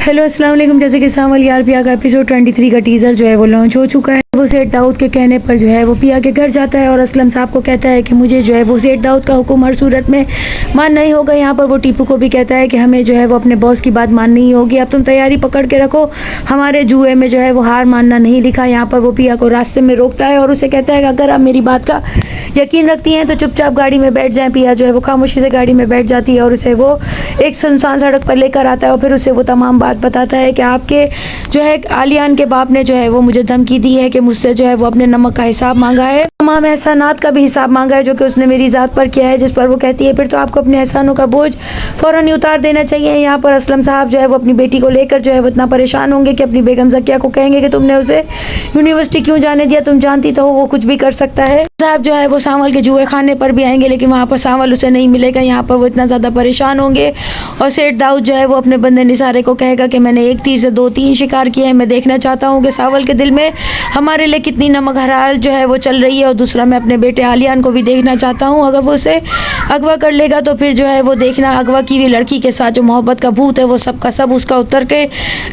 Hello अस्सलाम वालेकुम। जैसे कि सावल यार पिया का एपिसोड 23 का टीज़र जो है वो लॉन्च हो चुका है। वो सेठ दाऊद के कहने पर जो है वो पिया के घर जाता है और असलम साहब को कहता है कि मुझे जो है वो सेठ दाऊद का हुक्म हर सूरत में मानना ही होगा। यहाँ पर वो टीपू को भी कहता है कि हमें जो है वो अपने बॉस की बात माननी ही होगी। अब तुम तैयारी पकड़ के रखो, हमारे जुए में जो है वो हार मानना नहीं लिखा। यहाँ पर वो पिया को रास्ते में रोकता है और उसे कहता है कि अगर आप मेरी बात का यकीन रखती हैं तो चुपचाप गाड़ी में बैठ जाएं। पिया जो है वो खामोशी से गाड़ी में बैठ जाती है और उसे वो एक सुनसान सड़क पर लेकर आता है और फिर उसे वो तमाम बात बताता है कि आपके जो है आलियान के बाप ने जो है वो मुझे धमकी दी है कि मुझसे जो है वो अपने नमक का हिसाब मांगा है, तमाम एहसानात का भी हिसाब मांगा है जो कि उसने मेरी ज़ात पर किया है। जिस पर वो कहती है फिर तो आपको अपने एहसानों का बोझ फ़ौरन ही उतार देना चाहिए। यहाँ पर असलम साहब जो है वो अपनी बेटी को लेकर जो है वो इतना परेशान होंगे कि अपनी बेगम ज़किया को कहेंगे कि तुमने उसे यूनिवर्सिटी क्यों जाने दिया, तुम जानती तो हो वो कुछ भी कर सकता है। साहब जो है वो सावल के जुए खाने पर भी आएंगे लेकिन वहाँ पर सावल उसे नहीं मिलेगा। यहाँ पर वो इतना ज़्यादा परेशान होंगे और सेठ दाऊद जो है वो अपने बंदे निसारे को कहेगा कि मैंने एक तीर से 2-3 शिकार किए हैं। मैं देखना चाहता हूँ कि सावल के दिल में हमारे लिए कितनी नमक हराल जो है वो चल रही है। और दूसरा मैं अपने बेटे आलियान को भी देखना चाहता हूँ। अगर वो उसे अगवा कर लेगा तो फिर जो है वो देखना अगवा की हुई लड़की के साथ जो मोहब्बत का भूत है वो सब का सब उसका उतर के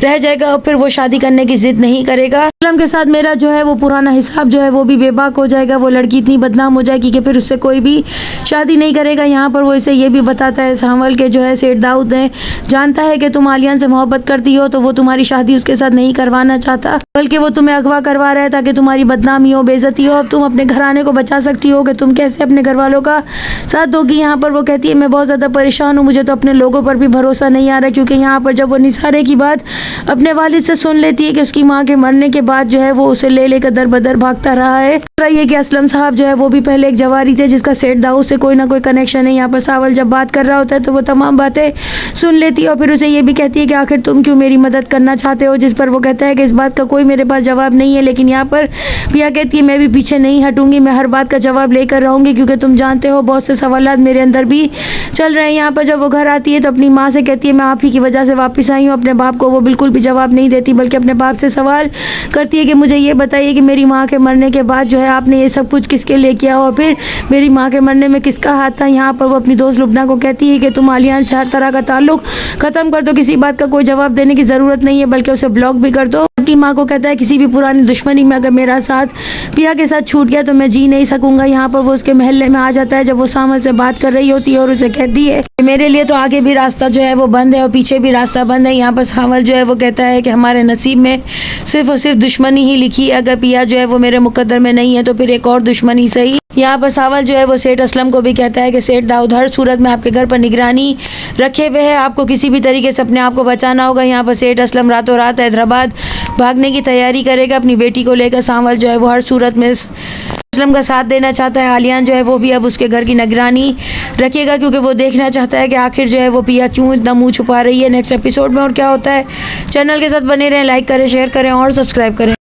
रह जाएगा और फिर वो शादी करने की जिद नहीं करेगा। असलम के साथ मेरा जो है वो पुराना हिसाब जो है वो भी बेबाक हो जाएगा। वो लड़की इतनी बदनाम हो जाएगी कि फिर उससे कोई भी शादी नहीं करेगा। यहाँ पर वो इसे ये भी बताता है सावल के जो है सेठ दाऊद ने जानता है कि तुम आलियान से मोहब्बत करती हो तो वो तुम्हारी शादी उसके साथ नहीं करवाना चाहता बल्कि वो तुम्हें अगवा करवा रहा है ताकि तुम्हारी बदनामी हो, बेइज्जती हो। अब तुम अपने घराने को बचा सकती हो कि तुम कैसे अपने घर वालों का साथ दोगी। यहाँ पर वो कहती है मैं बहुत ज़्यादा परेशान हूँ, मुझे तो अपने लोगों पर भी भरोसा नहीं आ रहा क्योंकि यहाँ पर जब वो निसारे की बात अपने वालिद से सुन लेती है कि उसकी माँ के मरने के बाद जो है वो उसे ले लेकर दर बदर भागता रहा है। ये कि असलम साहब जो है वो भी पहले एक जवारी थे जिसका सेठ दाऊद से कोई ना कोई कनेक्शन है। यहाँ पर सावल जब बात कर रहा होता है तो वो तमाम बातें सुन लेती है और फिर उसे ये भी कहती है कि आखिर तुम क्यों मेरी मदद करना चाहते हो। जिस पर वो कहता है कि इस बात का कोई मेरे पास जवाब नहीं है। लेकिन यहाँ पर पिया कहती है मैं भी पीछे नहीं हटूंगी, मैं हर बात का जवाब लेकर रहूंगी क्योंकि तुम जानते हो बहुत से सवालात मेरे अंदर भी चल रहे हैं। यहाँ पर जब वो घर आती है तो अपनी माँ से कहती है मैं आप ही की वजह से वापस आई हूँ। अपने बाप को वो बिल्कुल भी जवाब नहीं देती बल्कि अपने बाप से सवाल करती है कि मुझे ये बताइए कि मेरी माँ के मरने के बाद जो है आपने ये सब कुछ किसके लिए किया और फिर मेरी माँ के मरने में किसका हाथ था। यहाँ पर वो अपनी दोस्त लुबना को कहती है कि तुम आलियान से हर तरह का ताल्लुक ख़त्म कर दो, किसी बात का कोई जवाब देने की ज़रूरत नहीं है बल्कि उसे ब्लॉक भी कर दो। अपनी माँ को कहता है किसी भी पुरानी दुश्मनी में अगर मेरा साथ पिया के साथ छूट गया तो मैं जी नहीं सकूंगा। यहाँ पर वो उसके महल्ले में आ जाता है जब वो सामल से बात कर रही होती है और उसे कहती है मेरे लिए तो आगे भी रास्ता जो है वो बंद है और पीछे भी रास्ता बंद है। यहाँ पर सावल जो है वो कहता है कि हमारे नसीब में सिर्फ और सिर्फ दुश्मनी ही लिखी है, अगर पिया जो है वो मेरे मुकद्दर में नहीं है तो फिर एक और दुश्मनी सही। यहाँ पर सावल जो है वो सेठ असलम को भी कहता है कि सेठ दाऊद हर सूरत में आपके घर पर निगरानी रखे हुए है, आपको किसी भी तरीके से अपने आप को बचाना होगा। यहाँ पर सेठ असलम रातों रात हैदराबाद भागने की तैयारी करेगा अपनी बेटी को लेकर। सावल जो है वो हर सूरत में असलम का साथ देना चाहता है। आलियान जो है वो भी अब उसके घर की निगरानी रखेगा क्योंकि वो देखना चाहता है कि आखिर जो है वो पिया क्यों इतना मुंह छुपा रही है नेक्स्ट एपिसोड में और क्या होता है। चैनल के साथ बने रहें, लाइक करें, शेयर करें और सब्सक्राइब करें।